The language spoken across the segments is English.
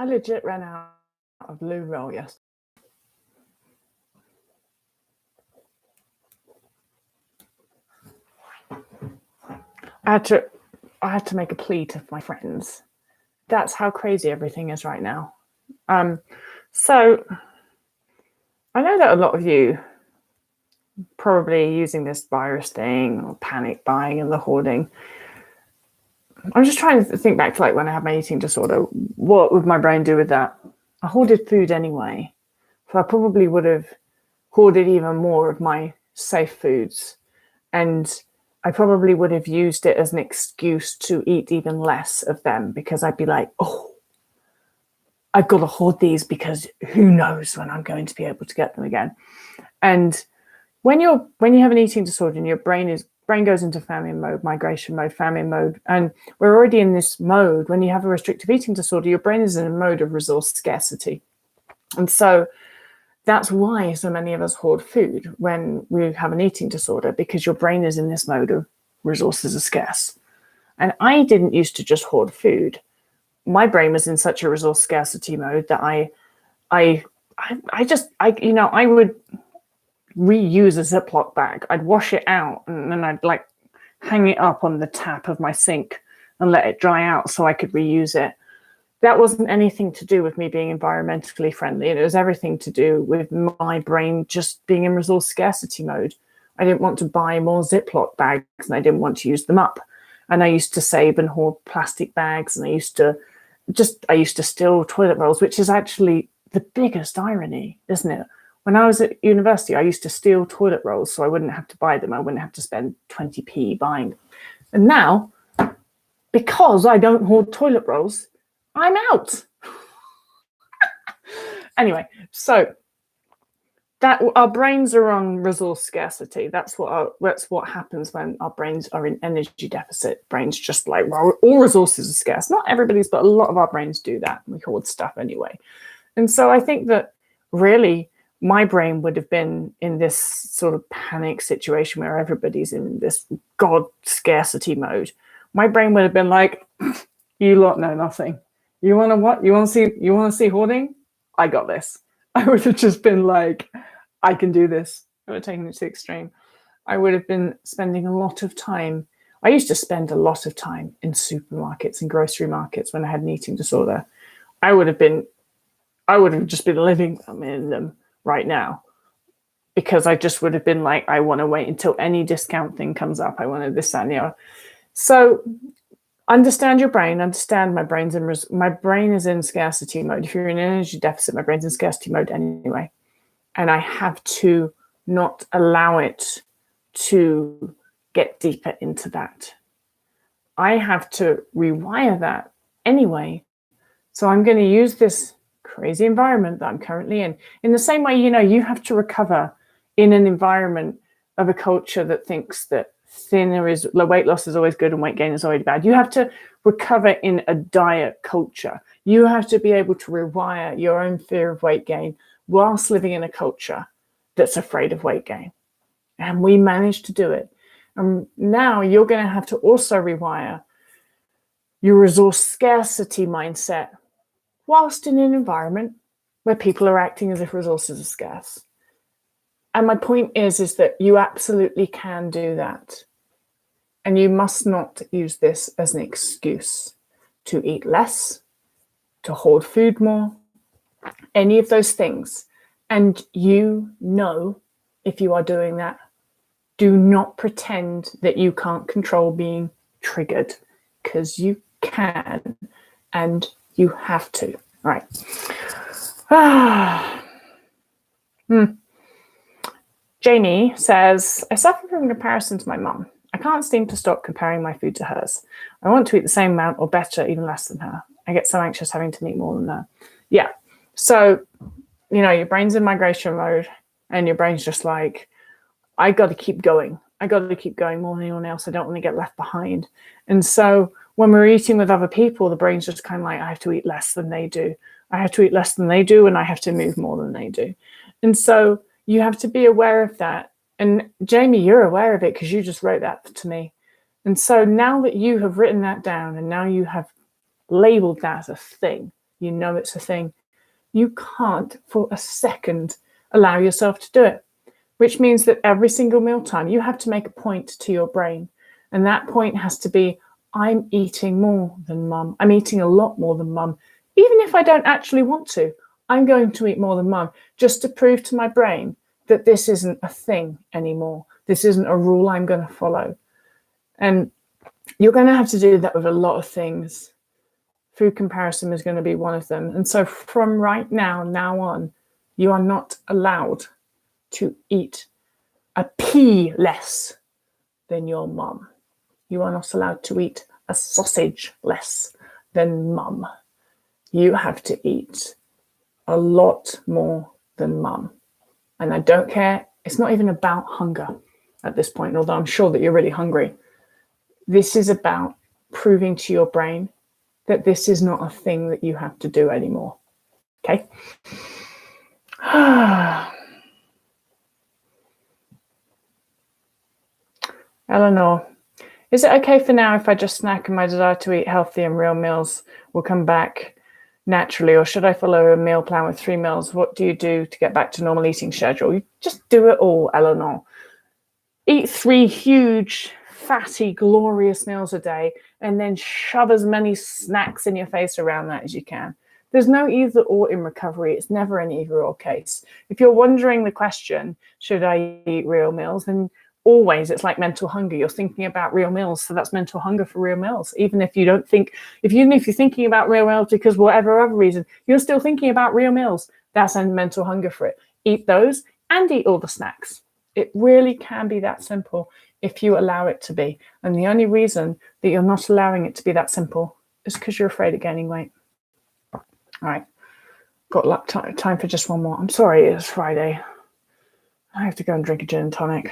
I legit ran out of loo roll yesterday. I had to make a plea to my friends. That's how crazy everything is right now. So I know that a lot of you probably using this virus thing or panic buying and the hoarding. I'm just trying to think back to like when I had my eating disorder. What would my brain do with that? I hoarded food anyway. So I probably would have hoarded even more of my safe foods. And I probably would have used it as an excuse to eat even less of them because I'd be like, oh, I've got to hoard these because who knows when I'm going to be able to get them again. And when you have an eating disorder and your brain goes into famine mode, migration mode, famine mode, and we're already in this mode. When you have a restrictive eating disorder, your brain is in a mode of resource scarcity. And so that's why so many of us hoard food when we have an eating disorder, because your brain is in this mode of resources are scarce. And I didn't used to just hoard food. My brain was in such a resource scarcity mode that I would reuse a Ziploc bag. I'd wash it out and then I'd like hang it up on the tap of my sink and let it dry out so I could reuse it. That wasn't anything to do with me being environmentally friendly. It was everything to do with my brain just being in resource scarcity mode. I didn't want to buy more Ziploc bags and I didn't want to use them up. And I used to save and hoard plastic bags, and I used to steal toilet rolls, which is actually the biggest irony, isn't it? When I was at university, I used to steal toilet rolls so I wouldn't have to buy them. I wouldn't have to spend 20p buying them. And now, because I don't hoard toilet rolls, I'm out. Anyway, so that our brains are on resource scarcity. That's what happens when our brains are in energy deficit. Brains just like, well, all resources are scarce. Not everybody's, but a lot of our brains do that. We hoard stuff anyway. And so I think that really my brain would have been in this sort of panic situation where everybody's in this God scarcity mode. My brain would have been like, you lot know nothing. You want to what? You want to see hoarding? I got this. I would have just been like, I can do this. I would have taken it to the extreme. I would have been spending a lot of time. I used to spend a lot of time in supermarkets and grocery markets when I had an eating disorder. I would have just been living in them right now, because I just would have been like, I want to wait until any discount thing comes up. I wanted this, that, and the other. So understand your brain. Understand my brain is in scarcity mode. If you're in energy deficit, my brain's in scarcity mode anyway. And I have to not allow it to get deeper into that. I have to rewire that anyway. So I'm going to use this crazy environment that I'm currently in the same way, you have to recover in an environment of a culture that thinks that weight loss is always good and weight gain is always bad. You have to recover in a diet culture. You have to be able to rewire your own fear of weight gain whilst living in a culture that's afraid of weight gain. And we managed to do it. And now you're going to have to also rewire your resource scarcity mindset whilst in an environment where people are acting as if resources are scarce. And my point is that you absolutely can do that. And you must not use this as an excuse to eat less, to hoard food more, any of those things. And if you are doing that, do not pretend that you can't control being triggered, because you can and you have to. Right. Jamie says, I suffer from comparison to my mum. I can't seem to stop comparing my food to hers. I want to eat the same amount or better, even less than her. I get so anxious having to eat more than her. Yeah. So, your brain's in migration mode and your brain's just like, I got to keep going. I got to keep going more than anyone else. I don't want to get left behind. And so when we're eating with other people, the brain's just kind of like, I have to eat less than they do. I have to eat less than they do, and I have to move more than they do. And so you have to be aware of that. And Jamie, you're aware of it because you just wrote that to me. And so now that you have written that down and now you have labeled that as a thing, You know it's a thing. You can't for a second allow yourself to do it, which means that every single mealtime you have to make a point to your brain. And that point has to be, I'm eating more than mum. I'm eating a lot more than mum. Even if I don't actually want to, I'm going to eat more than mum, just to prove to my brain that this isn't a thing anymore. This isn't a rule I'm going to follow. And you're going to have to do that with a lot of things. Food comparison is going to be one of them. And so from right now on, you are not allowed to eat a pea less than your mum. You are not allowed to eat a sausage less than mum. You have to eat a lot more than mum. And I don't care. It's not even about hunger at this point, although I'm sure that you're really hungry. This is about proving to your brain that this is not a thing that you have to do anymore. Okay? Eleanor, is it okay for now if I just snack and my desire to eat healthy and real meals will come back naturally, or should I follow a meal plan with 3 meals? What do you do to get back to normal eating schedule? You just do it all, Eleanor. Eat 3 huge, fatty, glorious meals a day, and then shove as many snacks in your face around that as you can. There's no either or in recovery. It's never an either or case. If you're wondering the question, should I eat real meals, then always it's like mental hunger. You're thinking about real meals, so that's mental hunger for real meals. Even if you're thinking about real meals because whatever other reason, you're still thinking about real meals. That's a mental hunger for it. Eat those and eat all the snacks. It really can be that simple if you allow it to be. And the only reason that you're not allowing it to be that simple is because you're afraid of gaining weight. All right. Got time for just one more. I'm sorry, it's Friday. I have to go and drink a gin and tonic.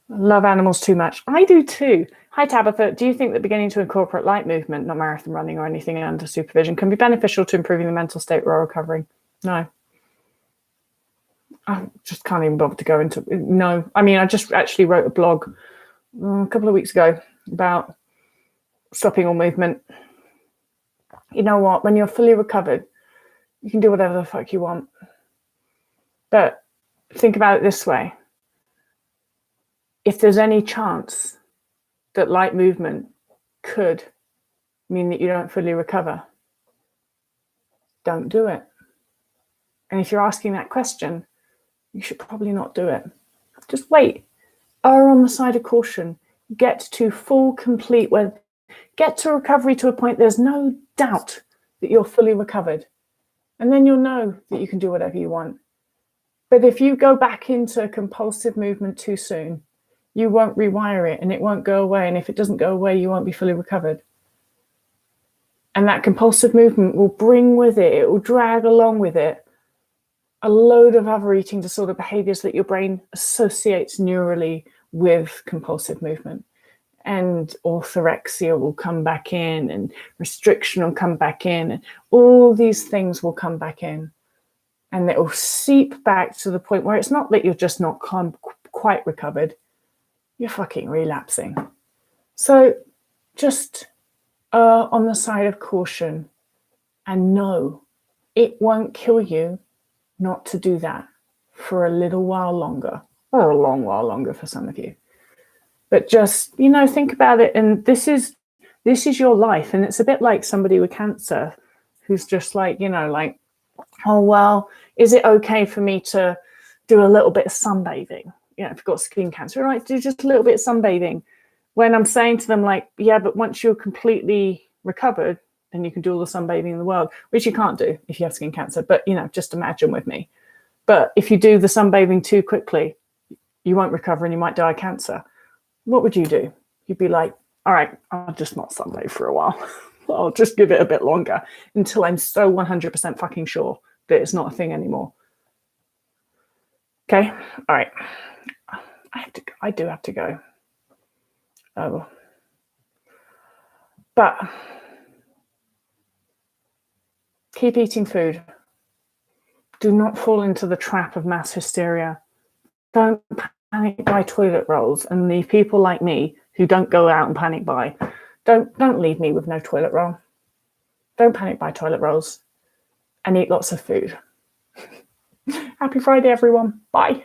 Love animals too much. I do too. Hi, Tabitha. Do you think that beginning to incorporate light movement, not marathon running or anything under supervision, can be beneficial to improving the mental state while recovering? No. I just can't even bother to go into it. No. I mean, I just actually wrote a blog a couple of weeks ago about stopping all movement. You know what? When you're fully recovered, you can do whatever the fuck you want. But think about it this way. If there's any chance that light movement could mean that you don't fully recover, don't do it. And if you're asking that question, you should probably not do it. Just wait. Err on the side of caution. Get to full, complete, get to recovery to a point there's no doubt that you're fully recovered. And then you'll know that you can do whatever you want. But if you go back into compulsive movement too soon, you won't rewire it and it won't go away. And if it doesn't go away, you won't be fully recovered. And that compulsive movement will bring with it will drag along with it a load of other eating disorder behaviors that your brain associates neurally with compulsive movement. And orthorexia will come back in, and restriction will come back in, and all these things will come back in. And it will seep back to the point where it's not that you're just not quite recovered, you're fucking relapsing. So just on the side of caution, and no, it won't kill you not to do that for a little while longer, or a long while longer for some of you. But just, think about it. And this is your life. And it's a bit like somebody with cancer who's just like, oh, well, is it okay for me to do a little bit of sunbathing? If you've got skin cancer, right, do just a little bit of sunbathing. When I'm saying to them, like, yeah, but once you're completely recovered, then you can do all the sunbathing in the world, which you can't do if you have skin cancer. But, just imagine with me. But if you do the sunbathing too quickly, you won't recover and you might die of cancer. What would you do? You'd be like, all right, I'll just not sunbathe for a while. I'll just give it a bit longer until I'm so 100% fucking sure that it's not a thing anymore. Okay, all right. I do have to go. Oh. But keep eating food. Do not fall into the trap of mass hysteria. Don't panic buy toilet rolls and leave people like me who don't go out and panic buy, don't leave me with no toilet roll. Don't panic buy toilet rolls, and eat lots of food. Happy Friday, everyone. Bye.